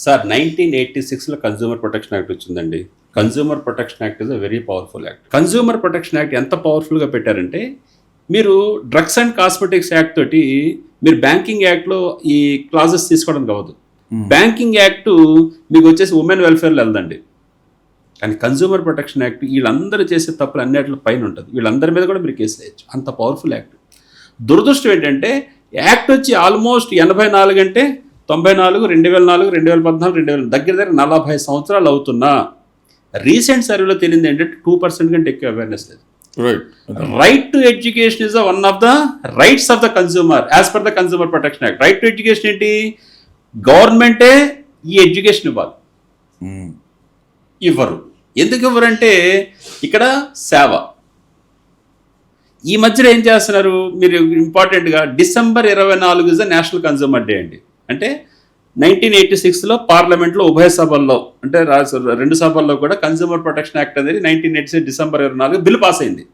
Sir 1986లో consumer protection act వచ్చిందండి. Consumer protection act is a very powerful act. Consumer protection act ఎంత పవర్ఫుల్గా పెట్టారంటే, మీరు డ్రగ్స్ అండ్ కాస్మెటిక్స్ యాక్ట్ తోటి మీరు బ్యాంకింగ్ యాక్ట్లో ఈ క్లాజెస్ తీసుకోవడం కావద్దు. బ్యాంకింగ్ యాక్ట్ మీకు వచ్చేసి ఉమెన్ వెల్ఫేర్లో వెళ్దండి. కానీ కన్జ్యూమర్ ప్రొటెక్షన్ యాక్ట్ వీళ్ళందరూ చేసే తప్పులు అన్నిటిలో పైన ఉంటుంది. వీళ్ళందరి మీద కూడా మీరు కేసు వేయచ్చు. అంత పవర్ఫుల్ యాక్ట్. దురదృష్టం ఏంటంటే యాక్ట్ వచ్చి ఆల్మోస్ట్ 84 అంటే 94, 2004, 2014, 2000 దగ్గర 40 సంవత్సరాలు అవుతున్నా రీసెంట్ సర్వేలో తెలియదు ఏంటంటే 2% కంటే ఎక్కువ అవేర్నెస్ లేదు. Right to education is one of the rights of the consumer as per the consumer protection act. Right to education ఏంటి? గవర్నమెంటే ఈ ఎడ్యుకేషన్ ఇవ్వాలి. ఇవ్వరు. ఎందుకు ఇవ్వరంటే ఇక్కడ సేవ. ఈ మధ్యలో ఏం చేస్తున్నారు మీరు ఇంపార్టెంట్గా, December 24 is the national consumer day అండి. అంటే 1986లో పార్లమెంట్లో ఉభయ సభల్లో అంటే 2 సభల్లో కూడా కన్స్యూమర్ ప్రొటెక్షన్ యాక్ట్ అనేది 1986 December 24 బిల్ పాస్ అయింది.